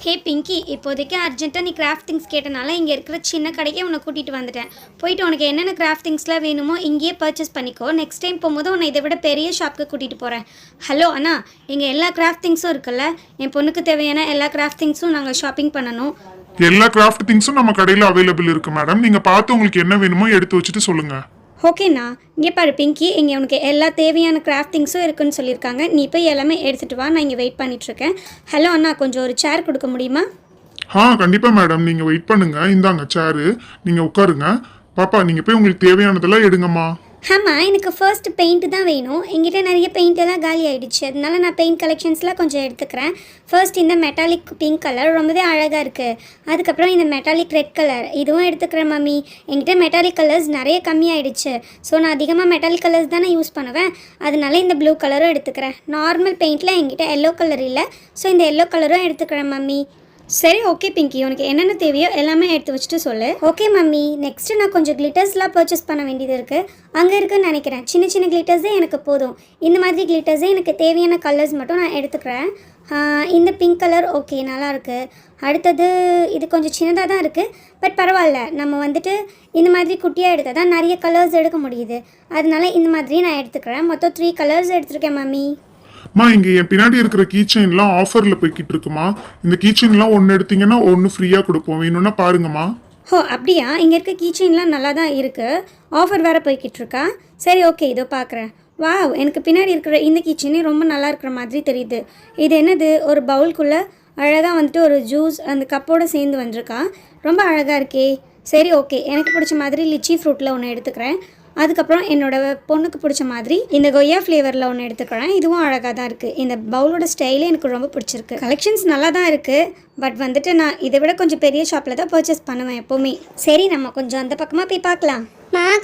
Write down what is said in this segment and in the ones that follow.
ஹே பிங்கி, இப்போதைக்கு அர்ஜென்ட்டாக நீ கிராஃப்ட் திங்ஸ் கேட்டனால இங்கே இருக்கிற சின்ன கடைக்கே உன்னை கூட்டிகிட்டு வந்துட்டேன். போயிட்டு உனக்கு என்னென்ன கிராஃப்ட் திங்ஸ்லாம் வேணுமோ இங்கேயே பர்ச்சேஸ் பண்ணிக்கோ. நெக்ஸ்ட் டைம் போகும்போது உன்னை இதை விட பெரிய ஷாப்புக்கு கூட்டிகிட்டு போகிறேன். ஹலோ அண்ணா, இங்கே எல்லா கிராஃப்ட் திங்ஸும் இருக்குல்ல? என் பொண்ணுக்கு தேவையான எல்லா கிராஃப்ட் திங்ஸும் நாங்கள் ஷாப்பிங் பண்ணணும். எல்லா கிராஃப்ட் திங்ஸும் நம்ம கடையில் அவைலபிள் இருக்கு மேடம். நீங்க பார்த்து உங்களுக்கு என்ன வேணுமோ எடுத்து வச்சுட்டு சொல்லுங்க. ஓகேண்ணா, இங்கே பாரு பிங்கி, இங்கே உனக்கு எல்லா தேவையான கிராஃப்ட் திங்ஸும் இருக்குன்னு சொல்லியிருக்காங்க. நீ போய் எல்லாமே எடுத்துகிட்டு வா, நான் இங்கே வெயிட் பண்ணிகிட்ருக்கேன். ஹலோ அண்ணா, கொஞ்சம் ஒரு சேர் கொடுக்க முடியுமா? கண்டிப்பா மேடம், நீங்க வெயிட் பண்ணுங்க. இந்தாங்க சேரு, நீங்க உட்காருங்க. பாப்பா, நீங்க போய் உங்களுக்கு தேவையானதெல்லாம் எடுங்கம்மா. ஆமாம், எனக்கு ஃபர்ஸ்ட் பெயிண்ட் தான் வேணும். என்கிட்ட நிறைய பெயிண்ட் எல்லாம் காலி ஆகிடுச்சு. அதனால நான் பெயிண்ட் கலெக்ஷன்ஸ்லாம் கொஞ்சம் எடுத்துக்கிறேன். ஃபர்ஸ்ட் இந்த மெட்டாலிக் பிங்க் கலர் ரொம்பவே அழகாக இருக்குது. அதுக்கப்புறம் இந்த மெட்டாலிக் ரெட் கலர் இதுவும் எடுத்துக்கிறேன் மம்மி. என்கிட்ட மெட்டாலிக் கலர்ஸ் நிறைய கம்மியாயிடுச்சு. ஸோ நான் அதிகமாக மெட்டாலிக் கலர்ஸ் தான் நான் யூஸ் பண்ணுவேன். அதனால இந்த ப்ளூ கலரும் எடுத்துக்கிறேன். நார்மல் பெயிண்டில் என்கிட்ட எல்லோ கலர் இல்லை. ஸோ இந்த எல்லோ கலரும் எடுத்துக்கிறேன் மம்மி. சரி, ஓகே பிங்கி, உனக்கு என்னென்ன தேவையோ எல்லாமே எடுத்து வச்சுட்டு சொல்லு. Okay mummy. நெக்ஸ்ட்டு நான் கொஞ்சம் கிளிட்டர்ஸ்லாம் பர்ச்சேஸ் பண்ண வேண்டியது இருக்குது. அங்கே இருக்குன்னு நினைக்கிறேன். சின்ன சின்ன கிளிட்டர்ஸே எனக்கு போதும். இந்த மாதிரி கிளிட்டர்ஸே எனக்கு தேவையான கலர்ஸ் மட்டும் நான் எடுத்துக்கிறேன். இந்த பிங்க் கலர் ஓகே, நல்லாயிருக்கு. அடுத்தது இது கொஞ்சம் சின்னதாக தான் இருக்குது, பட் பரவாயில்ல. நம்ம வந்துட்டு இந்த மாதிரி குட்டியாக எடுத்தால் தான் நிறைய கலர்ஸ் எடுக்க முடியுது. அதனால இந்த மாதிரி நான் எடுத்துக்கிறேன். மொத்தம் 3 கலர்ஸ் எடுத்துருக்கேன் மம்மி. இங்க என் பின்னாடி இருக்கிற கீச்செயின்லாம் ஆஃபர்ல போய்கிட்டு இருக்குமா. இந்த கீச்செயின்லாம் ஒன்று எடுத்தீங்கன்னா ஒன்று ஃப்ரீயா கொடுப்போம். வேணும்னா பாருங்கம்மா. அப்படியா? இங்கே இருக்க கீச்செயின்லாம் நல்லா தான் இருக்குது. ஆஃபர் வேறு போய்கிட்டு இருக்கா? சரி, ஓகே, இதோ பார்க்குறேன். வாவ், எனக்கு பின்னாடி இருக்கிற இந்த கீச்செயினே ரொம்ப நல்லா இருக்கிற மாதிரி தெரியுது. இது என்னது? ஒரு பவுல்குள்ளே அழகாக வந்துட்டு ஒரு ஜூஸ் அந்த கப்போடு சேர்ந்து வந்திருக்கா. ரொம்ப அழகாக இருக்கே. சரி, ஓகே, எனக்கு பிடிச்ச மாதிரி லிச்சி ஃப்ரூட்டில் ஒன்று எடுத்துக்கிறேன். அதுக்கப்புறம் என்னோடய பொண்ணுக்கு பிடிச்ச மாதிரி இந்த கொய்யா ஃப்ளேவரில் ஒன்று எடுத்துக்கிறேன். இதுவும் அழகாக தான் இருக்குது. இந்த பவுலோட ஸ்டைலே எனக்கு ரொம்ப பிடிச்சிருக்கு. கலெக்ஷன்ஸ் நல்லா தான் இருக்குது, பட் வந்துட்டு நான் இதை விட கொஞ்சம் பெரிய ஷாப்பில் தான் பர்ச்சேஸ் பண்ணுவேன் எப்போவுமே. சரி, நம்ம கொஞ்சம் அந்த பக்கமாக போய் பார்க்கலாம்.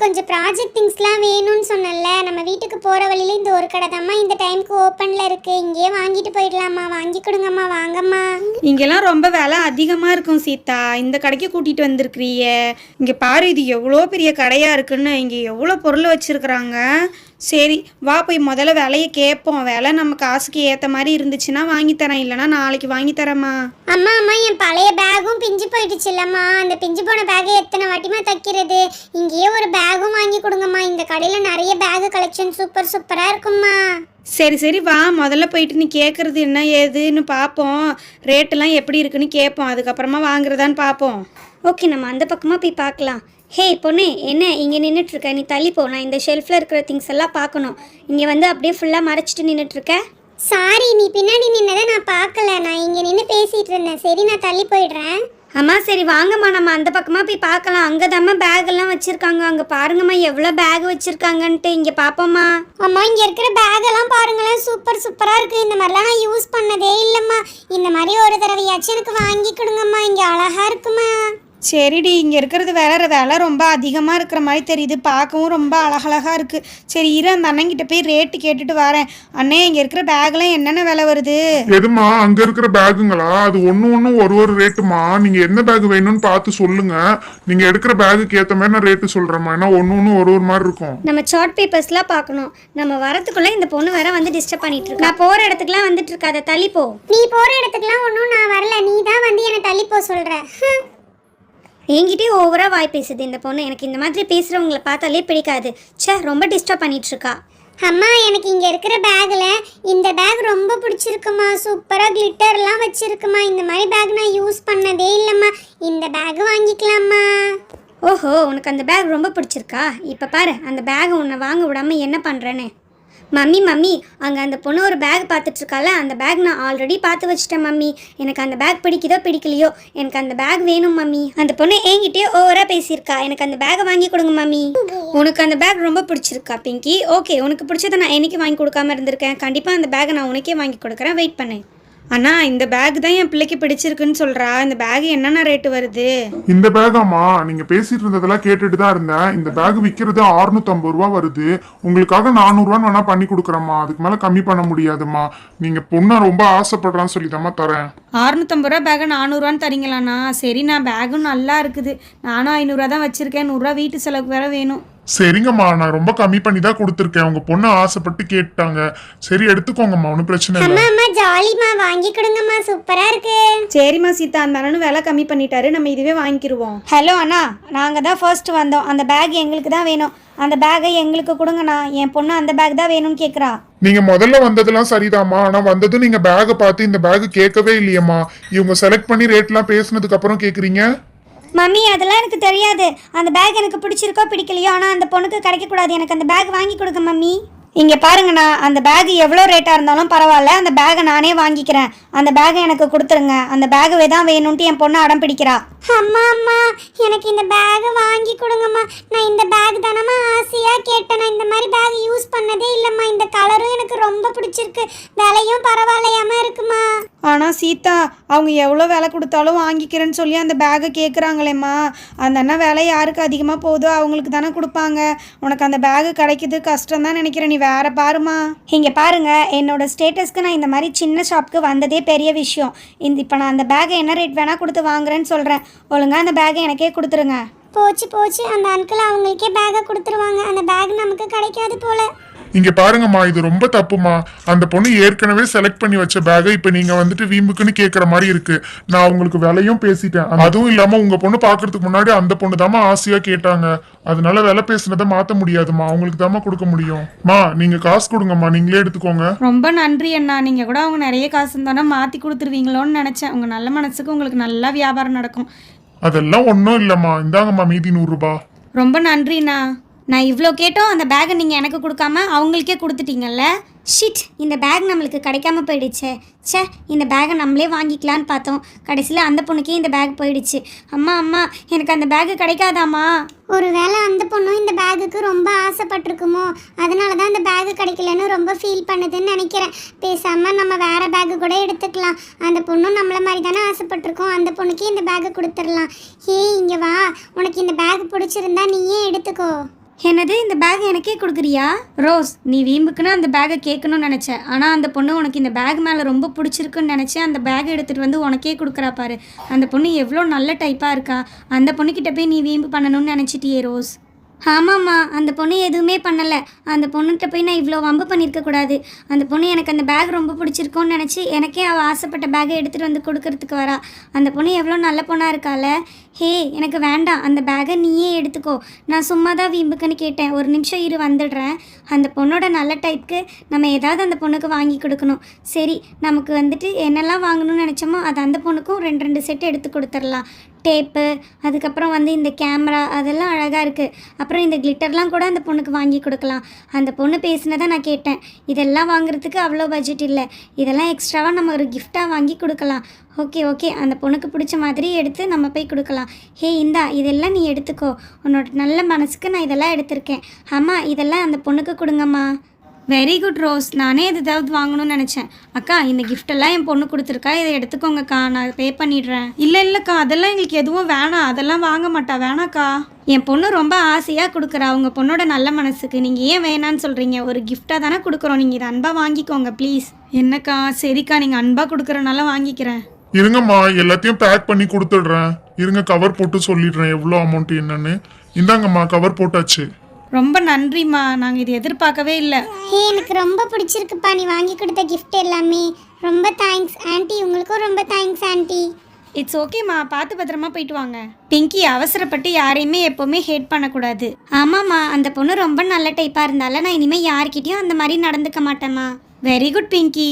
கொஞ்சம் ப்ராஜெக்ட் திங்ஸ்லாம் வேணும்னு சொன்னல. நம்ம வீட்டுக்கு போகிற வழியில இந்த ஒரு கடை தாம்மா இந்த டைமுக்கு ஓப்பனில் இருக்குது. இங்கேயே வாங்கிட்டு போயிடலாமா? வாங்கி கொடுங்கம்மா, வாங்கம்மா. இங்கெல்லாம் ரொம்ப விலை அதிகமாக இருக்கும் சீதா. இந்த கடைக்கு கூட்டிகிட்டு வந்திருக்கிறீங்க. இங்கே பாரு, இது எவ்வளோ பெரிய கடையாக இருக்குன்னு. இங்கே எவ்வளோ பொருள் வச்சுருக்குறாங்க. சரி, வா போய் முதல்ல விலையை கேட்போம். விலை நம்ம காசுக்கு ஏற்ற மாதிரி இருந்துச்சுன்னா வாங்கி தரேன், இல்லைனா நாளைக்கு வாங்கி தரேம்மா. அம்மா, என் பழைய பேகும் பிஞ்சு போயிடுச்சு இல்லம்மா. அந்த பிஞ்சு போன பேகை எத்தனை வாட்டிமா தைக்கிறது? இங்கேயே ஒரு பேகும் வாங்கி கொடுங்கம்மா. இந்த கடையில் நிறைய பேகு கலெக்ஷன் சூப்பராக இருக்கும்மா. சரி, வா முதல்ல போயிட்டு நீ கேட்குறது என்ன ஏதுன்னு பார்ப்போம். ரேட்டெல்லாம் எப்படி இருக்குன்னு கேட்போம். அதுக்கப்புறமா வாங்குறதான்னு பார்ப்போம். ஓகே, நம்ம அந்த பக்கமாக போய் பார்க்கலாம். ஹே பொண்ணு, என்ன இங்கே நின்றுட்டுருக்க? நீ தள்ளி போ. நான் இந்த ஷெல்ஃபில் இருக்கிற திங்ஸ் எல்லாம் பார்க்கணும். இங்கே வந்து அப்படியே ஃபுல்லாக மறைச்சிட்டு நின்றுட்டுருக்க. சாரி, நீ பின்னாடி நின்னதை நான் பார்க்கல. நான் இங்கே நின்று பேசிகிட்டு இருந்தேன். சரி, நான் தள்ளி போயிடுறேன். அம்மா, சரி வாங்கம்மா, நம்ம அந்த பக்கமாக போய் பார்க்கலாம். அங்கே தாம்மா பேக்கெல்லாம் வச்சுருக்காங்க. அங்கே பாருங்கம்மா எவ்வளோ பேக் வச்சுருக்காங்கன்ட்டு. இங்கே பார்ப்போம்மா. அம்மா, இங்கே இருக்கிற பேக்கெல்லாம் பாருங்களேன், சூப்பராக இருக்குது. இந்த மாதிரிலாம் நான் யூஸ் பண்ணதே இல்லைம்மா. இந்த மாதிரி ஒரு தடவையாச்சும் எனக்கு வாங்கி கொடுங்கம்மா. இங்கே அழகாக இருக்குமா. சரிடி, இங்கே இருக்கிறது விலை ரொம்ப அதிகமாக இருக்கிற மாதிரி தெரியுது. பார்க்கவும் ரொம்ப அழகழகாக இருக்குது. சரி இரு, அந்த அண்ணங்கிட்ட போய் ரேட்டு கேட்டுட்டு வரேன். அண்ணே, இங்கே இருக்கிற பேக்லாம் என்னென்ன விலை வருது? எதுமா அங்க இருக்கிற பேக்குங்களா? அது ஒன்று ஒரு ரேட்டுமா. நீங்க எந்த பேக் வேணும்னு பார்த்து சொல்லுங்க. நீங்க எடுக்கிற பேக்குக்கு ஏற்ற மாதிரி நான் ரேட்டு சொல்றேம்மா. ஏன்னா ஒன்று ஒரு மாதிரி இருக்கும். நம்ம சார்ட் பேப்பர்ஸ்லாம் பார்க்கணும். நம்ம வரத்துக்குள்ளே இந்த பொண்ணு வேற வந்து டிஸ்டர்ப் பண்ணிட்டு இருக்கு. நான் போகிற இடத்துக்குலாம் வந்துட்டு இருக்காத, தள்ளி போ. நீ போகிற இடத்துக்குலாம் ஒன்றும் நான் வரல. நீ தான் வந்து என்னை தள்ளி போ சொல்கிற. என்கிட்டே ஓவராக வாய் பேசுது இந்த பொண்ணு. எனக்கு இந்த மாதிரி பேசுகிறவங்களை பார்த்தாலே பிடிக்காது. ரொம்ப டிஸ்டர்ப் பண்ணிட்டு இருக்கா. அம்மா, எனக்கு இங்கே இருக்கிற பேக்கில் இந்த பேக் ரொம்ப பிடிச்சிருக்குமா. சூப்பராக கிளிட்டர்லாம் வச்சுருக்குமா. இந்த மாதிரி பேக் நான் யூஸ் பண்ணதே இல்லைம்மா. இந்த பேக் வாங்கிக்கலாம்மா. ஓஹோ, உனக்கு அந்த பேக் ரொம்ப பிடிச்சிருக்கா? இப்போ பாரு, அந்த பேக் உன்னை வாங்க விடாமல் என்ன பண்ணுறேன்னு. மம்மி, அங்கே அந்த பொண்ணு ஒரு பேக் பார்த்துட்ருக்கால, அந்த பேக் நான் ஆல்ரெடி பார்த்து வச்சுட்டேன் மம்மி. எனக்கு அந்த பேக் பிடிக்குதோ பிடிக்கலையோ, எனக்கு அந்த பேக் வேணும் மம்மி. அந்த பொண்ணு என்கிட்டே ஓவராக பேசியிருக்கா. எனக்கு அந்த பேக்கை வாங்கி கொடுங்க மம்மி. உனக்கு அந்த பேக் ரொம்ப பிடிச்சிருக்கா பிங்கி? ஓகே, உனக்கு பிடிச்சதை நான் என்னைக்கு வாங்கி கொடுக்காம இருந்திருக்கேன். கண்டிப்பாக அந்த பேக்கை நான் உனக்கே வாங்கி கொடுக்குறேன். வெயிட் பண்ணேன். அண்ணா, இந்த பேக் தான் என் பிள்ளைக்கு பிடிச்சிருக்குன்னு சொல்கிறா. இந்த பேக் என்னென்ன ரேட்டு வருது? இந்த பேக்காமா, நீங்க பேசிட்டு இருந்ததெல்லாம் கேட்டுட்டு தான் இருந்தேன். இந்த பேக் விற்கிறது 650 ரூபா வருது. உங்களுக்காக 400 ரூபான்னு வேணா பண்ணி கொடுக்குறேம்மா. அதுக்கு மேல கம்மி பண்ண முடியாதுமா. நீங்க பொண்ணை ரொம்ப ஆசைப்படுறான்னு சொல்லிதாம்மா தரேன். 650 ரூபா பேக்கை 400 ரூபான்னு தரீங்களாண்ணா? சரி, நான் பேக்கும் நல்லா இருக்குது. நானும் 500 ரூபா தான் வச்சிருக்கேன். 100 ரூபா வீட்டு செலவுக்கு வேற வேணும். சரிங்கம்மா, நான் ரொம்ப கம்மி பண்ணி தான் கொடுத்துருக்கேன். உங்க பொண்ணு ஆசைப்பட்டு கேட்டாங்க. சரி எடுத்துக்கோங்கம்மா, ஒன்றும் பிரச்சனை இல்லை. அம்மா அம்மா ஜாலிமா வாங்கி கொடுங்கம்மா, சூப்பரா இருக்கு. சரிம்மா சீதா, அந்த அண்ணனும் விலை கம்மி பண்ணிட்டாரு, நம்ம இதுவே வாங்கிக்கிருவோம். ஹலோ அண்ணா, நாங்கள் தான் ஃபர்ஸ்ட் வந்தோம். அந்த பேக் எங்களுக்கு தான் வேணும். அந்த பேக்கை எங்களுக்கு கொடுங்கண்ணா. என் பொண்ணு அந்த பேக் தான் வேணும்னு கேட்குறா. நீங்க முதல்ல வந்ததெல்லாம் சரிதாம்மா, ஆனா வந்ததும் நீங்க பேக்கை பார்த்து இந்த பேக் கேட்கவே இல்லையம்மா. இவங்க செலக்ட் பண்ணி ரேட்லாம் பேசுனதுக்கு அப்புறம் கேக்குறீங்க. மம்மி அதெல்லாம் எனக்கு தெரியாது. அந்த பேக் எனக்கு பிடிச்சிருக்கோ பிடிக்கலையோ, ஆனால் அந்த பொண்ணுக்கு கிடைக்கக்கூடாது. எனக்கு அந்த பேக் வாங்கி கொடுங்க மம்மி. இங்கே பாருங்கண்ணா, அந்த பேக் எவ்வளோ ரேட்டாக இருந்தாலும் பரவாயில்ல, அந்த பேக்கை நானே வாங்கிக்கிறேன். அந்த பேக்கை எனக்கு கொடுத்துருங்க. அந்த பேகவே தான் வேணும்ன்ட்டு என் பொண்ணு அடம் பிடிக்கிறா. அம்மா அம்மா எனக்கு இந்த பேக் வாங்கி கொடுங்கம்மா. நான் இந்த பேக் தானம்மா ஆசையா கேட்டேன். நான் இந்த மாதிரி பேக் யூஸ் பண்ணதே இல்லைம்மா. இந்த கலரும் எனக்கு ரொம்ப பிடிச்சிருக்கு, விலையும் பரவாயில்லையாம இருக்குமா. ஆனால் சீதா, அவங்க எவ்வளோ விலை கொடுத்தாலும் வாங்கிக்கிறேன்னு சொல்லி அந்த பேக்கை கேட்குறாங்களேம்மா. அந்த அண்ணன் விலை யாருக்கு அதிகமாக போகுதோ அவங்களுக்கு தானே கொடுப்பாங்க. உனக்கு அந்த பேகு கிடைக்கிது கஷ்டம் தான் நினைக்கிறேன். நீ வேற பாருமா. இங்கே பாருங்க, என்னோட ஸ்டேட்டஸ்க்கு நான் இந்த மாதிரி சின்ன ஷாப்புக்கு வந்ததே பெரிய விஷயம். இப்போ நான் அந்த பேக்கை என்ன ரேட் வேணால் கொடுத்து வாங்குறேன்னு சொல்கிறேன். ஒழுங்காக அந்த பேக்கை எனக்கே கொடுத்துருங்க. போச்சு போச்சு, அந்த அங்கிள் அவங்களுக்கே பேக்கை கொடுத்துருவாங்க. அந்த பேக் நமக்கு கிடைக்காது போல. இங்க பாருங்கம்மா, இது ரொம்ப தப்புமா. அந்த பொண்ணு ஏற்கனவே செலக்ட் பண்ணி வச்ச பேக்கை இப்ப நீங்க வந்துட்டு வீம்புக்குன்னு கேக்குற மாதிரி இருக்கு. நான் உங்களுக்கு விலையும் பேசிட்டேன். அதுவும் இல்லாம உங்க பொண்ணு பாக்குறதுக்கு முன்னாடி அந்த பொண்ணு தாமா ஆசையா கேட்டாங்க. அதனால விலை பேசுனதை மாத்த முடியாதுமா, அவங்களுக்கு தாமா கொடுக்க முடியும். மா நீங்க காசு கொடுங்கம்மா, நீங்களே எடுத்துக்கோங்க. ரொம்ப நன்றி அண்ணா. நீங்கள் கூட அவங்க நிறைய காசு இருந்தானே மாற்றி கொடுத்துருவீங்களோன்னு நினச்சேன். உங்கள் நல்ல மனசுக்கு உங்களுக்கு நல்லா வியாபாரம் நடக்கும். அதெல்லாம் ஒன்றும் இல்லைம்மா. இந்தாங்கம்மா மீதி 100 ரூபாய். ரொம்ப நன்றிண்ணா. நான் இவ்வளோ கேட்டோம், அந்த பேக்கை நீங்கள் எனக்கு கொடுக்காம அவங்களுக்கே கொடுத்துட்டீங்கல்ல. ஷிட், இந்த பேக் நம்மளுக்கு கிடைக்காம போயிடுச்சே. ச்சே, இந்த பேக்கை நம்மளே வாங்கிக்கலான்னு பார்த்தோம். கடைசியில் அந்த பொண்ணுக்கே இந்த பேக் போயிடுச்சு. அம்மா அம்மா, எனக்கு அந்த பேக்கு கிடைக்காதாம்மா? ஒருவேளை அந்த பொண்ணும் இந்த பேகுக்கு ரொம்ப ஆசைப்பட்டிருக்குமோ, அதனால தான் இந்த பேகு கிடைக்கலன்னு ரொம்ப ஃபீல் பண்ணுதுன்னு நினைக்கிறேன். பேசாமல் நம்ம வேற பேகு கூட எடுத்துக்கலாம். அந்த பொண்ணும் நம்மள மாதிரி தானே ஆசைப்பட்டிருக்கோம். அந்த பொண்ணுக்கே இந்த பேக்கை கொடுத்துடலாம். ஏய் இங்கே வா, உனக்கு இந்த பேக் பிடிச்சிருந்தா நீயே எடுத்துக்கோ. என்னது, இந்த பேக் எனக்கே கொடுக்குறியா? ரோஸ், நீ வீம்புக்குன்னு அந்த பேக்கை கேட்கணும்னு நினச்சேன். ஆனால் அந்த பொண்ணு உனக்கு இந்த பேக் மேலே ரொம்ப பிடிச்சிருக்குன்னு நினச்சேன். அந்த பேக்கை எடுத்துகிட்டு வந்து உனக்கே கொடுக்குறா பாரு. அந்த பொண்ணு எவ்வளோ நல்ல டைப்பாக இருக்கா. அந்த பொண்ணுக்கிட்ட போய் நீ வீம்பு பண்ணணும்னு நினச்சிட்டியே ரோஸ். ஆமாம்மா, அந்த பொண்ணு எதுவுமே பண்ணலை. அந்த பொண்ணுகிட்ட போய் நான் இவ்வளோ வம்பு பண்ணியிருக்கக்கூடாது. அந்த பொண்ணு எனக்கு அந்த பேக் ரொம்ப பிடிச்சிருக்கோன்னு நினச்சி எனக்கே அவள் ஆசைப்பட்ட பேக்கை எடுத்துகிட்டு வந்து கொடுக்கறதுக்கு வரா. அந்த பொண்ணு எவ்வளோ நல்ல பொண்ணாக இருக்கால. ஹே, எனக்கு வேண்டாம், அந்த பேக்கை நீயே எடுத்துக்கோ. நான் சும்மா தான் வீம்புக்குன்னு கேட்டேன். ஒரு நிமிஷம் இரு, வந்துடுறேன். அந்த பொண்ணோட நல்ல டைப்புக்கு நம்ம ஏதாவது அந்த பொண்ணுக்கு வாங்கி கொடுக்கணும். சரி, நமக்கு வந்துட்டு என்னெல்லாம் வாங்கணும்னு நினச்சோமோ அது அந்த பொண்ணுக்கும் 2 செட் எடுத்து கொடுத்துடலாம். டேப்பு, அதுக்கப்புறம் வந்து இந்த கேமரா, அதெல்லாம் அழகாக இருக்குது. அப்புறம் இந்த கிளிட்டர்லாம் கூட அந்த பொண்ணுக்கு வாங்கி கொடுக்கலாம். அந்த பொண்ணு பேசினதை நான் கேட்டேன். இதெல்லாம் வாங்குறதுக்கு அவ்வளோ பட்ஜெட் இல்லை. இதெல்லாம் எக்ஸ்ட்ராவாக நம்ம ஒரு கிஃப்டாக வாங்கி கொடுக்கலாம். ஓகே ஓகே, அந்த பொண்ணுக்கு பிடிச்ச மாதிரி எடுத்து நம்ம போய் கொடுக்கலாம். ஹே இந்தா, இதெல்லாம் நீ எடுத்துக்கோ. உன்னோட நல்ல மனசுக்கு நான் இதெல்லாம் எடுத்திருக்கேன். ஆமாம், இதெல்லாம் அந்த பொண்ணுக்கு கொடுங்கம்மா. Very good rose. நானே இது ஏதாவது வாங்கணும்னு நினச்சேன். அக்கா, இந்த கிஃப்டெல்லாம் என் பொண்ணு கொடுத்துருக்கா, இதை எடுத்துக்கோங்கக்கா, நான் பே பண்ணிடுறேன். இல்லை இல்லைக்கா, அதெல்லாம் எங்களுக்கு எதுவும் வேணாம். அதெல்லாம் வாங்க மாட்டா, வேணாக்கா. என் பொண்ணு ரொம்ப ஆசையாக கொடுக்குறா. உங்கள் பொண்ணோட நல்ல மனசுக்கு நீங்கள் ஏன் வேணான்னு சொல்கிறீங்க? ஒரு கிஃப்டாக தானே கொடுக்குறோம், நீங்கள் இதை அன்பாக வாங்கிக்கோங்க ப்ளீஸ். என்னக்கா, சரிக்கா, நீங்கள் அன்பாக கொடுக்குறனால வாங்கிக்கிறேன். இருங்கம்மா, எல்லாத்தையும் பேக் பண்ணி கொடுத்துடுறேன். இருங்க, கவர் போட்டு சொல்லிடுறேன் எவ்வளோ அமௌண்ட் என்னன்னு. இந்தாங்கம்மா, கவர் போட்டாச்சு. ரொம்ப நன்றிம்மா, நாங்கள் இது எதிர்பார்க்கவே இல்லை. ஹே, எனக்கு ரொம்ப பிடிச்சிருக்குப்பா நீ வாங்கி கொடுத்த கிஃப்ட் எல்லாமே. ரொம்ப தேங்க்ஸ் ஆன்ட்டி. உங்களுக்கும் ரொம்ப தேங்க்ஸ் ஆன்ட்டி. இட்ஸ் ஓகேம்மா, பார்த்து பத்திரமா போயிட்டு வாங்க. பிங்கி, அவசரப்பட்டு யாரையுமே எப்போவுமே ஹேட் பண்ணக்கூடாது. ஆமாம்மா, அந்த பொண்ணு ரொம்ப நல்ல டைப்பாக இருந்தால நான் இனிமேல் யார்கிட்டயும் அந்த மாதிரி நடந்துக்க மாட்டேம்மா. Very good Pinki.